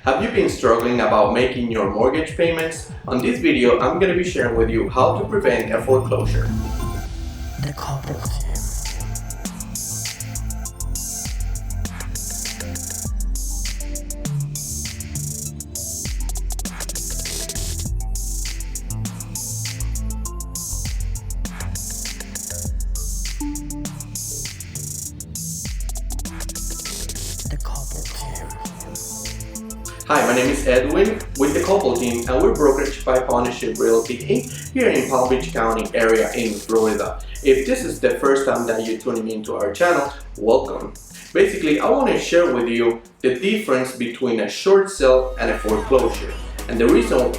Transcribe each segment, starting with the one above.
Have you been struggling about making your mortgage payments? On this video, I'm going to be sharing with you how to prevent a foreclosure. The couple team. The couple team. Hi, my name is Edwin with the Couple Team, and we're brokerage by Partnership Realty Inc. here in Palm Beach County area in Florida. If this is the first time that you're tuning into our channel, welcome. Basically, I want to share with you the difference between a short sale and a foreclosure. And the reason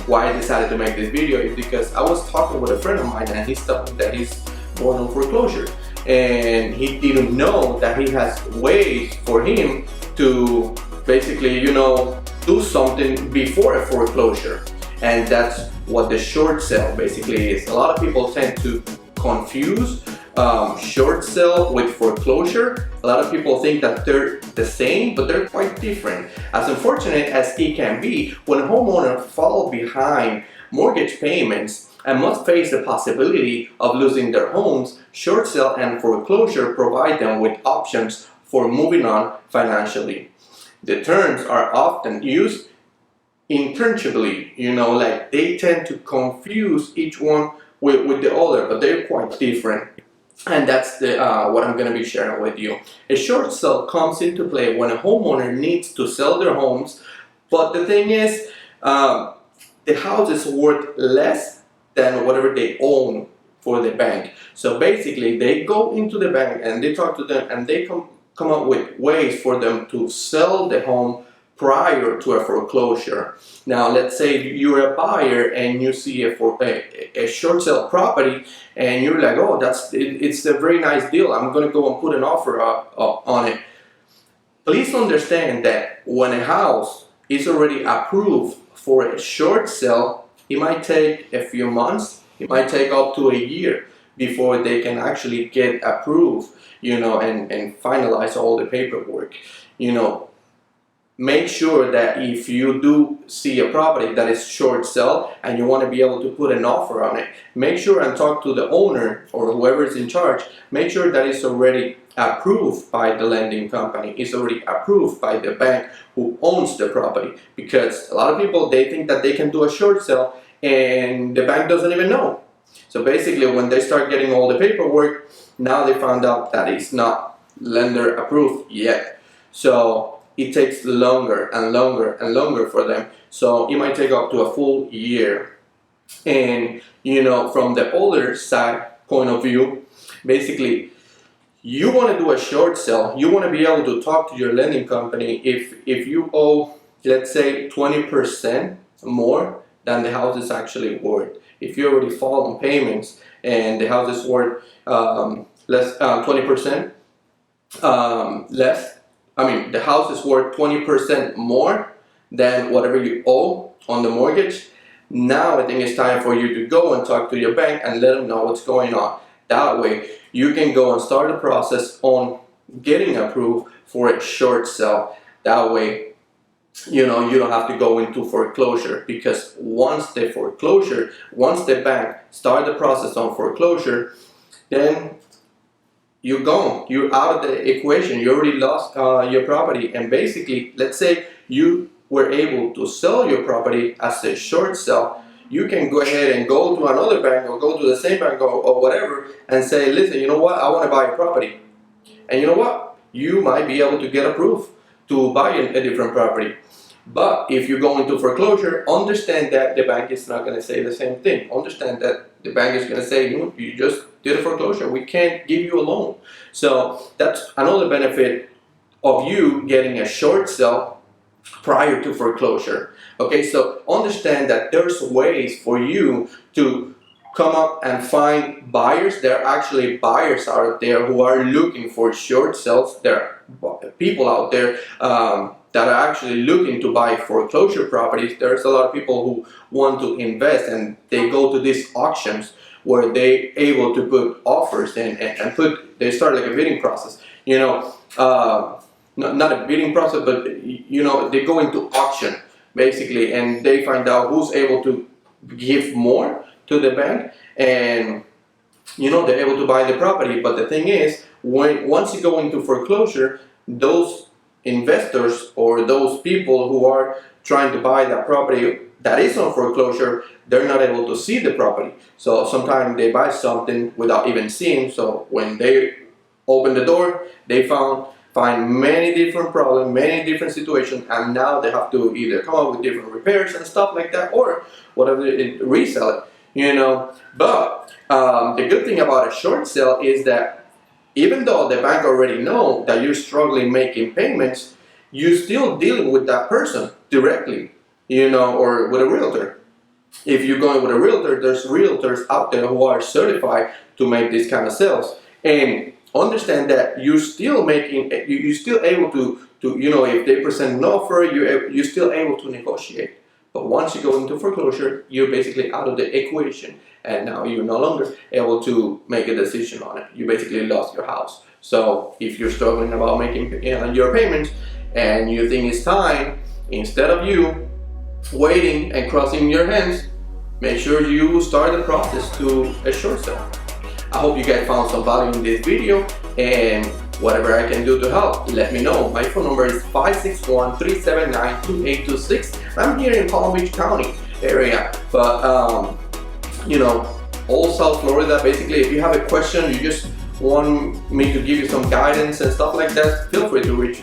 why I decided to make this video is because I was talking with a friend of mine and he's telling that he's going on foreclosure. And he didn't know that he has ways for him to basically, do something before a foreclosure. And that's what the short sale basically is. A lot of people tend to confuse short sale with foreclosure. A lot of people think that they're the same, but they're quite different. As unfortunate as it can be, when a homeowner falls behind mortgage payments and must face the possibility of losing their homes, short sale and foreclosure provide them with options for moving on financially. The terms are often used interchangeably, like they tend to confuse each one with the other, but they're quite different. And that's what I'm going to be sharing with you. A short sale comes into play when a homeowner needs to sell their homes, but the thing is, the house is worth less than whatever they own for the bank. So basically, they go into the bank and they talk to them and they come up with ways for them to sell the home prior to a foreclosure. Now, let's say you're a buyer and you see a short sale property and you're like, oh, it's a very nice deal. I'm going to go and put an offer on it. Please understand that when a house is already approved for a short sale, it might take a few months. It might take up to a year before they can actually get approved, and finalize all the paperwork. Make sure that if you do see a property that is short sale and you want to be able to put an offer on it, make sure and talk to the owner or whoever is in charge. Make sure that it's already approved by the lending company. It's already approved by the bank who owns the property. Because a lot of people, they think that they can do a short sale and the bank doesn't even know. So basically, when they start getting all the paperwork, now they found out that it's not lender approved yet. So it takes longer and longer and longer for them. So it might take up to a full year. And, from the older side point of view, basically, you want to do a short sale. You want to be able to talk to your lending company if you owe, let's say, 20% more than the house is actually worth. If you already fall on payments and the house is worth 20% less, the house is worth 20% more than whatever you owe on the mortgage. Now I think it's time for you to go and talk to your bank and let them know what's going on. That way you can go and start the process on getting approved for a short sale. That way, you don't have to go into foreclosure, because once the bank start the process on foreclosure, then you're gone. You're out of the equation. You already lost your property. And basically, let's say you were able to sell your property as a short sale, you can go ahead and go to another bank or go to the same bank or whatever and say, listen, you know what? I want to buy a property. And you know what? You might be able to get approved to buy a different property. But if you go into foreclosure, understand that the bank is not going to say the same thing. Understand that the bank is going to say, you just did a foreclosure. We can't give you a loan. So that's another benefit of you getting a short sale prior to foreclosure. Okay, so understand that there's ways for you to come up and find buyers. There are actually buyers out there who are looking for short sales. There are people out there that are actually looking to buy foreclosure properties. There's a lot of people who want to invest and they go to these auctions where they're able to put offers in and they start like a bidding process. not a bidding process, but you know, they go into auction basically, and they find out who's able to give more to the bank, and you know, they're able to buy the property. But the thing is, once you go into foreclosure, those investors or those people who are trying to buy that property that is on foreclosure, they're not able to see the property. So sometimes they buy something without even seeing. So when they open the door, they find many different problems, many different situations, and now they have to either come up with different repairs and stuff like that, or whatever, resell it, you know. But the good thing about a short sale is that even though the bank already know that you're struggling making payments, you're still dealing with that person directly, you know, or with a realtor. If you're going with a realtor, there's realtors out there who are certified to make this kind of sales. And understand that you're still making, you're still able to you know, if they present an offer, you're still able to negotiate. But once you go into foreclosure, you're basically out of the equation, and now you're no longer able to make a decision on it. You basically lost your house. So if you're struggling about making your payments and you think it's time, instead of you waiting and crossing your hands, make sure you start the process to a short sale. I hope you guys found some value in this video, and whatever I can do to help, let me know. My phone number is 561-379-2826. I'm here in Palm Beach County area, but you know, all South Florida. Basically, if you have a question, you just want me to give you some guidance and stuff like that, feel free to reach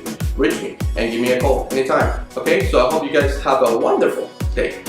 me and give me a call anytime. Okay, so I hope you guys have a wonderful day.